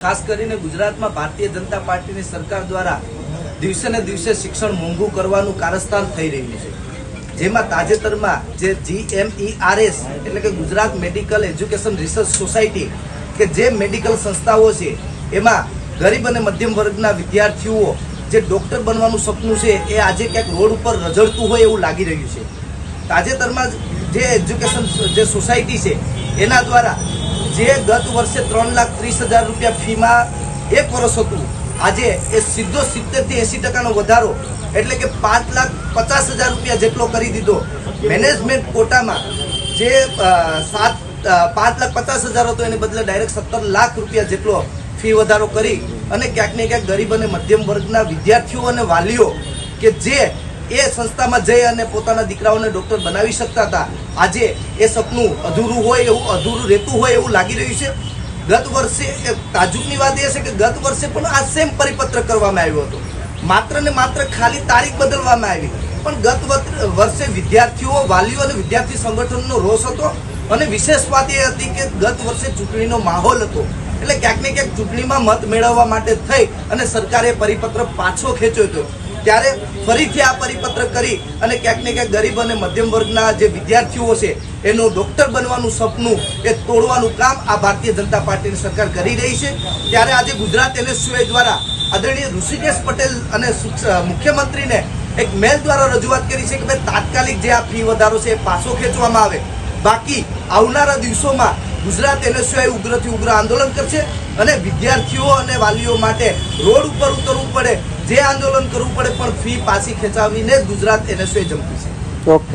ખાસ કરીને ગુજરાતમાં ભારતીય જનતા પાર્ટીની સરકાર દ્વારા દિવસે ને દિવસે શિક્ષણ મોંઘું કરવાનું કારસ્તાન થઈ રહ્યું છે, જેમાં તાજેતરમાં જે GMERS એટલે કે Gujarat medical education research society કે જે મેડિકલ સંસ્થાઓ છે એમાં ગરીબ અને મધ્યમ વર્ગના વિદ્યાર્થીઓ જે ડોક્ટર બનવાનું સપનું છે એ આજે ક્યાંક રોડ ઉપર રઝળતું હોય એવું લાગી રહ્યું છે। તાજેતરમાં જે એજ્યુકેશન જે સોસાયટી છે એના દ્વારા જે ગત વર્ષે 3,30,000 રૂપિયા ફીમાં એક વર્ષ હતું, આજે એ સીધો 70 થી 80% વધારો એટલે કે 5,50,000 રૂપિયા જેટલો કરી દીધો। મેનેજમેન્ટ કોટામાં જે 5,50,000 હતો એને બદલે ડાયરેક્ટ 17 લાખ રૂપિયા જેટલો ફી વધારો કરી અને ક્યાંક ને ક્યાંક ગરીબ અને મધ્યમ વર્ગના વિદ્યાર્થીઓ અને વાલીઓ કે જે એ સંસ્થામાં જઈ અને પોતાના દીકરાઓને ડોક્ટર બનાવી શકતા હતા, આજે એ સપનું અધૂરું હોય એવું અધૂરું રહેતું હોય એવું લાગી રહ્યું છે। ગત વર્ષે તાજુબની વાત એ છે કે ગત વર્ષે પણ આ સેમ પરિપત્ર કરવામાં આવ્યો હતો, માત્ર ને માત્ર ખાલી તારીખ બદલવામાં આવી, પણ ગત વર્ષે વિદ્યાર્થીઓ વાલીઓ અને વિદ્યાર્થી સંગઠનનો રોષ હતો અને વિશેષ વાત એ હતી કે ગત વર્ષે ચૂંટણીનો માહોલ હતો એટલે ક્યાંક ને ક્યાંક ચૂંટણીમાં મત મેળવવા માટે થઈ અને સરકારે પરિપત્ર પાછો ખેંચ્યો હતો। ત્યારે ફરીથી આ પરિપત્ર કરી અને ક્યાંક ને ક્યાંક ગરીબ અને મધ્યમ વર્ગના જે વિદ્યાર્થીઓ છે એનું ડોક્ટર બનવાનું સપનું એ તોડવાનું કામ આ ભારતીય જનતા પાર્ટીની સરકાર કરી રહી છે। ત્યારે આજે ગુજરાત NSUI દ્વારા આદરણીય ઋષિકેશ પટેલ અને મુખ્યમંત્રીને એક મેલ દ્વારા રજૂઆત કરી છે કે ભાઈ તાત્કાલિક જે આ ફી વધારો છે એ પાછો ખેંચવામાં આવે, બાકી આવનારા દિવસોમાં ગુજરાત NSUI ઉગ્રથી ઉગ્ર આંદોલન કરશે અને વિદ્યાર્થીઓ અને વાલીઓ માટે રોડ ઉપર ઉતરવું પડે, જે આંદોલન કરવું પડે, પણ ફી પાછી ખેંચાવીને ગુજરાત NSUI જંપી છે। ઓકે।